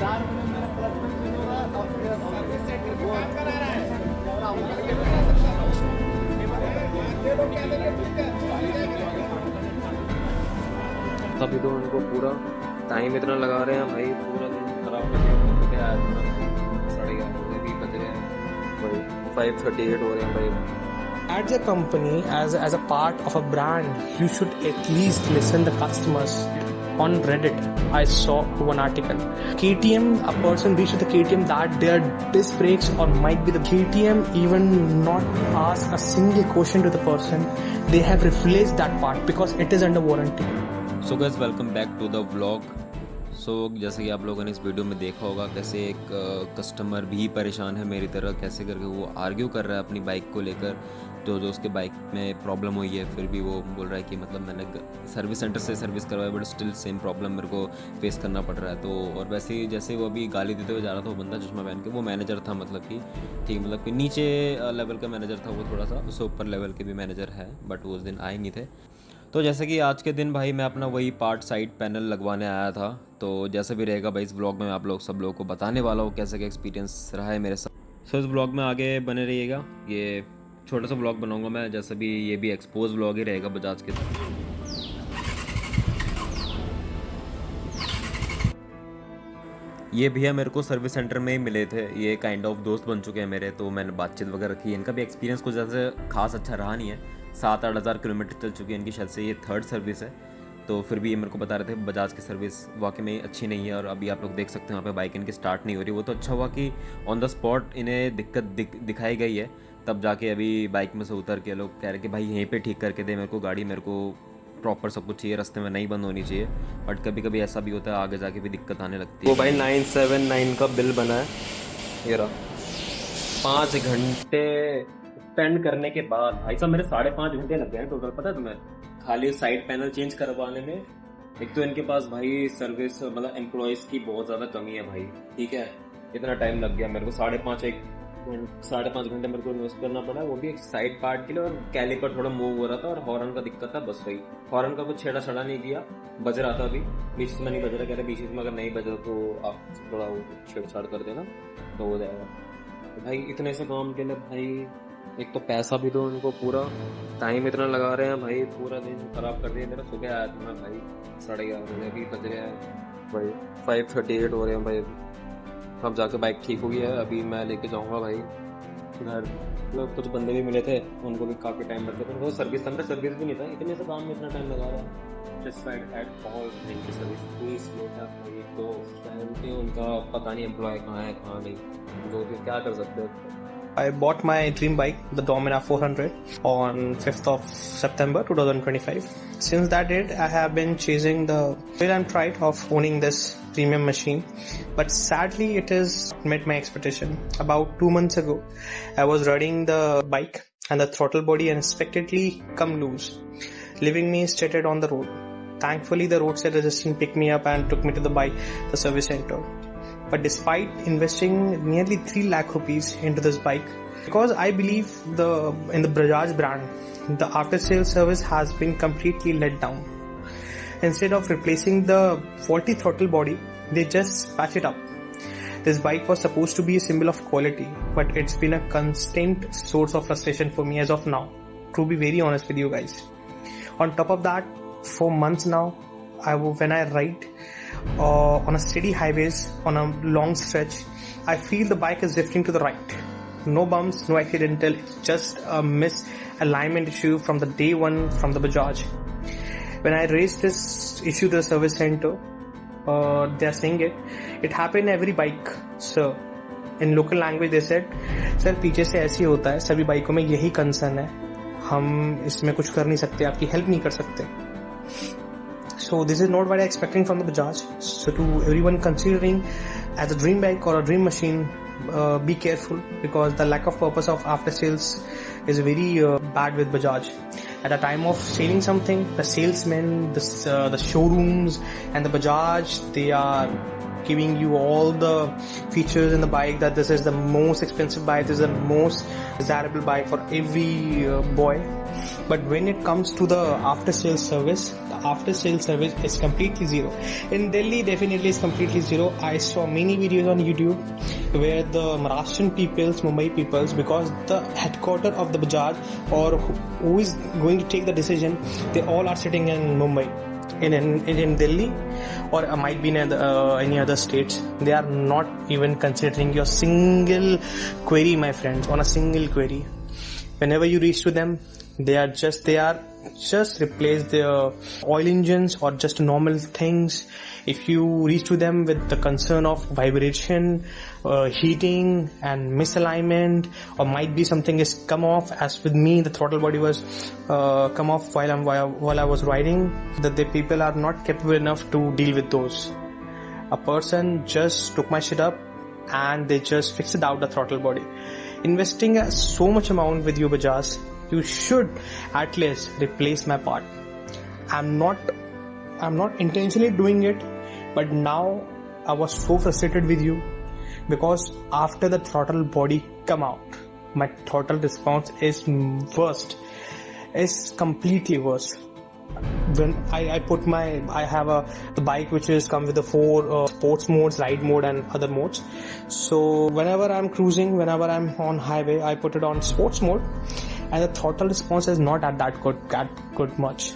तभी तो उनको पूरा टाइम इतना लगा रहे हैं भाई, पूरा दिन खराब कर दिया। साढ़े 11 बज रहे हैं भाई, 5:38 हो रहे हैं भाई। As a company, as a part of a brand, you should at least listen the customers. On Reddit, I saw one article. KTM, a person reached the KTM that their disc brakes or might be the KTM even not ask a single question to the person. They have replaced that part because it is under warranty. So guys, welcome back to the vlog. So जैसे कि आप लोगों ने इस video में देखा होगा, कैसे एक कस्टमर भी परेशान है मेरी तरह, कैसे करके वो आर्ग्यू कर रहा है अपनी बाइक को लेकर, जो उसके बाइक में प्रॉब्लम हुई है। फिर भी वो बोल रहा है कि मतलब मैंने सर्विस सेंटर से सर्विस करवाया बट स्टिल सेम प्रॉब्लम मेरे को फेस करना पड़ रहा है। तो और वैसे ही जैसे वो अभी गाली देते हुए जा रहा था, वो बंदा चश्मा पहन के, वो मैनेजर था, मतलब कि ठीक, मतलब कि नीचे लेवल का मैनेजर था वो, थोड़ा सा उससे ऊपर लेवल के भी मैनेजर है, बट वो उस दिन आए नहीं थे। तो जैसे कि आज के दिन भाई मैं अपना वही पार्ट साइड पैनल लगवाने आया था। तो जैसे भी रहेगा भाई इस व्लॉग में आप लोग सब लोगों को बताने वाला हूँ कैसे क्या एक्सपीरियंस रहा है मेरे साथ। सो इस व्लॉग में आगे बने रहिएगा। ये छोटा सा व्लॉग बनाऊंगा मैं, जैसे भी ये भी एक्सपोज व्लॉग ही रहेगा बजाज के साथ। ये भैया मेरे को सर्विस सेंटर में ही मिले थे, ये काइंड ऑफ दोस्त बन चुके हैं मेरे। तो मैंने बातचीत वगैरह की, इनका भी एक्सपीरियंस कुछ ज़्यादा खास अच्छा रहा नहीं है। 7-8 हज़ार किलोमीटर चल चुकी है इनकी, शायद से ये 3rd सर्विस है। तो फिर भी ये मेरे को बता रहे थे बजाज की सर्विस वाकई में अच्छी नहीं है। और अभी आप लोग देख सकते हैं वहाँ पे बाइक इनकी स्टार्ट नहीं हो रही। वो तो अच्छा हुआ कि ऑन द स्पॉट इन्हें दिक्कत दिखाई गई है, तब जाके अभी बाइक में से उतर के लोग कह रहे कि भाई यहीं पे ठीक करके दे मेरे को गाड़ी, मेरे को प्रॉपर सब कुछ चाहिए, रास्ते में नहीं बंद होनी चाहिए। बट कभी कभी ऐसा भी होता है, आगे जाके भी दिक्कत आने लगती है। वो भाई 979 का बिल बना है, ये रहा। 5 घंटे स्पेंड करने के बाद भाई साहब मेरे 5.5 घंटे लग गए हैं टोटल, पता है तुम्हें, खाली साइड पैनल चेंज करवाने में। एक तो इनके पास भाई सर्विस मतलब एम्प्लॉयज की बहुत ज़्यादा कमी है भाई, ठीक है। इतना टाइम लग गया मेरे को, 5.5 घंटे मेरे को इन्वेस्ट करना पड़ा, वो भी एक साइड पार्ट के लिए। और कैलिपर थोड़ा मूव हो रहा था और हॉर्न का दिक्कत था, बस वही। हॉर्न का कुछ छेड़ा छड़ा नहीं किया, बज रहा था अभी, बीच में नहीं बज रहा, कह रहे बीच में अगर नहीं बजा तो आप थोड़ा छेड़छाड़ कर देना तो हो जाएगा। तो भाई इतने से काम के लिए भाई एक तो पैसा भी दो उनको, पूरा टाइम इतना लगा रहे हैं भाई, पूरा दिन खराब कर दिया मेरा। सुबह आया था मैं भाई, 11:30 बज रहे हैं भाई, 5:38 हो रहे हैं भाई। अब जाके बाइक ठीक हो गई है, अभी मैं लेके जाऊंगा भाई घर। मतलब कुछ बंदे भी मिले थे, उनको भी काफ़ी टाइम लगता था, वो सर्विस अंदर सर्विस भी नहीं था, इतने से काम में इतना टाइम लगा रहा है। जस्ट एट ऑल इनकी सर्विस पूरी स्लो है भाई। तो उनका पता नहीं एम्प्लॉय कहाँ है कहाँ नहीं, जो भी क्या कर सकते हैं। I bought my dream bike, the Dominar 400, on 5th of September 2025. Since that date, I have been chasing the thrill and pride of owning this premium machine. But sadly, it has met my expectation. About 2 months ago, I was riding the bike and the throttle body unexpectedly come loose, leaving me stranded on the road. Thankfully, the roadside assistant picked me up and took me to the service center. But despite investing nearly 3 lakh rupees into this bike, because I believe in the Bajaj brand, the after sales service has been completely let down. Instead of replacing the faulty throttle body, they just patch it up. This bike was supposed to be a symbol of quality, but it's been a constant source of frustration for me as of now, to be very honest with you guys. On top of that, for months now, when I ride on a steady highways on a long stretch, I feel the bike is drifting to the right. No bumps, no accidental, it's just a misalignment issue from the day one from the Bajaj. When I raised this issue to the service center, they are saying it happened in every bike, sir. In local language they said, sir पीछे से ऐसे ही होता है, सभी बाइकों में यही concern है, हम इसमें कुछ कर नहीं सकते, आपकी हेल्प नहीं कर सकते. So this is not what I expecting from the Bajaj. So to everyone considering as a dream bike or a dream machine, be careful, because the lack of purpose of after sales is very bad with Bajaj. At the time of selling something, the salesmen, the showrooms and the Bajaj, they are giving you all the features in the bike, that this is the most expensive bike, this is the most desirable bike for every boy. But when it comes to the after sales service, the after sales service is completely zero. In Delhi, definitely is completely zero. I saw many videos on YouTube where the Maharashtrian peoples, Mumbai peoples, because the headquarter of the Bajaj or who is going to take the decision, they all are sitting in Mumbai. In Delhi or might be in any other states, they are not even considering your single query, my friends, on a single query. Whenever you reach to them, they are just replace their oil engines or just normal things. If you reach to them with the concern of vibration, heating and misalignment, or might be something is come off, as with me the throttle body was come off while I was riding, that the people are not capable enough to deal with those. A person just took my shit up and they just fixed out the throttle body. Investing so much amount with you, Bajaj, you should at least replace my part. I'm not intentionally doing it, but now I was so frustrated with you because after the throttle body come out, my throttle response is completely worse. When I have the bike which is come with the 4 sports modes, ride mode and other modes. So whenever I'm cruising, whenever I'm on highway, I put it on sports mode and the throttle response is not at that good much.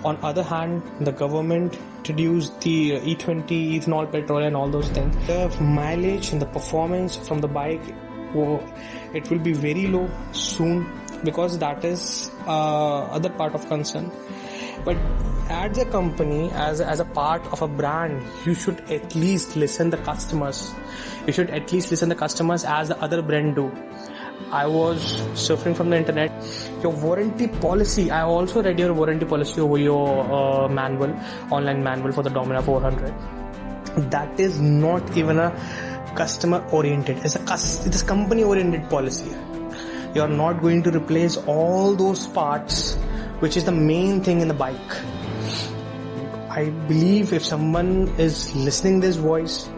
On other hand, the government introduced the E20, ethanol, petrol and all those things. The mileage and the performance from the bike, it will be very low soon because that is other part of concern. But as a company, as a part of a brand, you should at least listen the customers. You should at least listen the customers as the other brand do. I was surfing from the internet. Your warranty policy, I also read your warranty policy over your manual, online manual for the Dominar 400. That is not even a customer oriented. It is company oriented policy. You are not going to replace all those parts, which is the main thing in the bike. I believe if someone is listening this voice,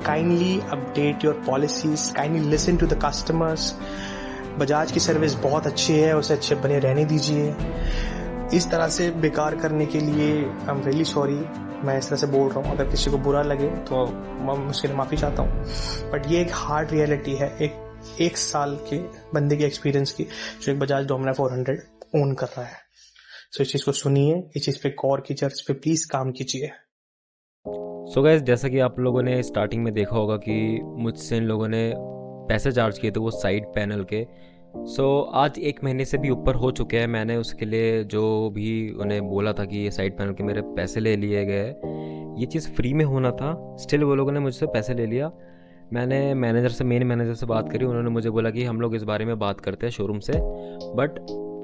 kindly update your policies, kindly listen to the customers. Bajaj की service बहुत अच्छी है, उसे अच्छे बने रहने दीजिए. इस तरह से बेकार करने के लिए आई एम रियली सॉरी, मैं इस तरह से बोल रहा हूँ. अगर किसी को बुरा लगे तो मैं उसके लिए माफ़ी चाहता हूँ. बट ये एक हार्ड रियलिटी है एक साल के बंदे के एक्सपीरियंस की, जो एक बजाज डोमिनार 400 ओन कर रहा है. सो इस चीज़ को सुनिए, इस चीज़ पे गौर कीजिए, इस पे प्लीज़ काम कीजिए. सो गाइस, जैसा कि आप लोगों ने स्टार्टिंग में देखा होगा कि मुझसे इन लोगों ने पैसे चार्ज किए थे वो साइड पैनल के. सो आज 1 महीने से भी ऊपर हो चुके हैं. मैंने उसके लिए जो भी उन्हें बोला था कि ये साइड पैनल के मेरे पैसे ले लिए गए, ये चीज़ फ्री में होना था, स्टिल वो लोगों ने मुझसे पैसे ले लिया. मैंने मेन मैनेजर से बात करी. उन्होंने मुझे बोला कि हम लोग इस बारे में बात करते हैं शोरूम से. बट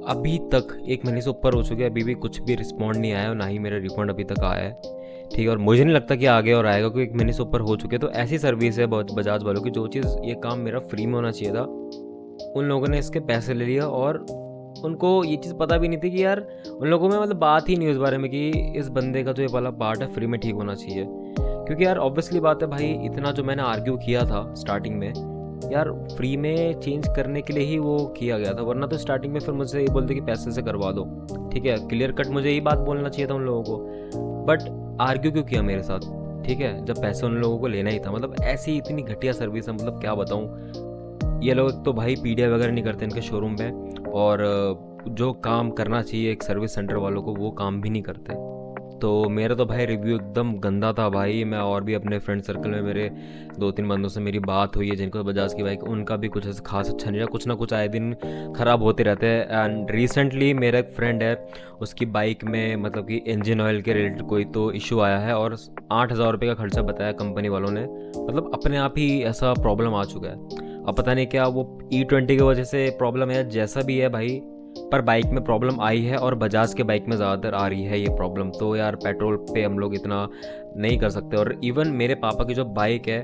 अभी तक 1 महीने से ऊपर हो चुके हैं, अभी भी कुछ भी रिस्पॉन्ड नहीं आया और ना ही मेरा रिफंड अभी तक आया है. ठीक है, और मुझे नहीं लगता कि आगे और आएगा, क्योंकि 1 महीने से ऊपर हो चुके. तो ऐसी सर्विस है बजाज वालों की, जो चीज़ ये काम मेरा फ्री में होना चाहिए था, उन लोगों ने इसके पैसे ले लिया. और उनको ये चीज़ पता भी नहीं थी कि यार, उन लोगों में मतलब बात ही नहीं उस बारे में कि इस बंदे का जो ये वाला पार्ट है फ्री में ठीक होना चाहिए. क्योंकि यार ऑब्वियसली बात है भाई, इतना जो मैंने आर्ग्यू किया था स्टार्टिंग में, यार फ्री में चेंज करने के लिए ही वो किया गया था. वरना तो स्टार्टिंग में फिर मुझसे ये बोलते कि पैसे से करवा दो. ठीक है, क्लियर कट मुझे यही बात बोलना चाहिए था उन लोगों को. बट आर्ग्यू क्यों किया मेरे साथ? ठीक है, जब पैसे उन लोगों को लेना ही था. मतलब ऐसी इतनी घटिया सर्विस है, मतलब क्या बताऊँ. ये लोग तो भाई पीडीआई वगैरह नहीं करते इनके शोरूम पे, और जो काम करना चाहिए एक सर्विस सेंटर वालों को वो काम भी नहीं करते. तो मेरा तो भाई रिव्यू एकदम गंदा था भाई. मैं और भी अपने फ्रेंड सर्कल में मेरे 2-3 बंदों से मेरी बात हुई है जिनको बजाज की बाइक, उनका भी कुछ ऐसा खास अच्छा नहीं रहा. कुछ ना कुछ आए दिन ख़राब होते रहते हैं. एंड रिसेंटली मेरा एक फ्रेंड है, उसकी बाइक में मतलब कि इंजन ऑयल के रिलेटेड कोई तो इशू आया है और 8,000 रुपये का खर्चा बताया कंपनी वालों ने. मतलब अपने आप ही ऐसा प्रॉब्लम आ चुका है. अब पता नहीं क्या वो E20 की वजह से प्रॉब्लम है, जैसा भी है भाई, पर बाइक में प्रॉब्लम आई है और बजाज के बाइक में ज़्यादातर आ रही है ये प्रॉब्लम. तो यार पेट्रोल पे हम लोग इतना नहीं कर सकते. और इवन मेरे पापा की जो बाइक है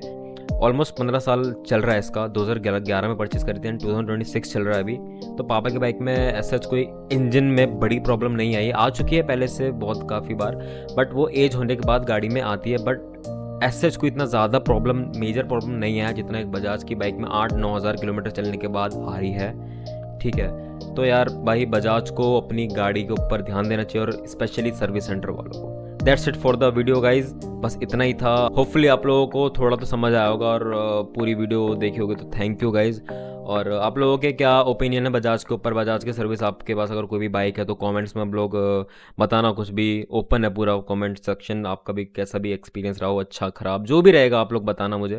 ऑलमोस्ट 15 साल चल रहा है इसका, 2011 में परचेज़ करी थी एंड 2026 चल रहा है अभी. तो पापा की बाइक में ऐसा कोई इंजन में बड़ी प्रॉब्लम नहीं आई. आ चुकी है पहले से बहुत काफ़ी बार, बट वो एज होने के बाद गाड़ी में आती है. बट ऐसे कोई इतना ज़्यादा प्रॉब्लम, मेजर प्रॉब्लम नहीं आया जितना एक बजाज की बाइक में 8-9 हज़ार किलोमीटर चलने के बाद आ रही है. ठीक है, तो यार भाई बजाज को अपनी गाड़ी के ऊपर ध्यान देना चाहिए, और स्पेशली सर्विस सेंटर वालों को। That's it for the video guys, बस इतना ही था। होपफुली आप लोगों को थोड़ा तो समझ आया होगा, और पूरी वीडियो देखी होगी तो थैंक यू गाइज। और आप लोगों के क्या ओपिनियन है बजाज के ऊपर, बजाज की सर्विस आपके पास अगर कोई भी बाइक है तो कमेंट्स में आप लोग बताना, कुछ भी ओपन है पूरा कमेंट सेक्शन। आपका भी कैसा भी एक्सपीरियंस रहा हो, अच्छा ख़राब जो भी रहेगा आप लोग बताना मुझे।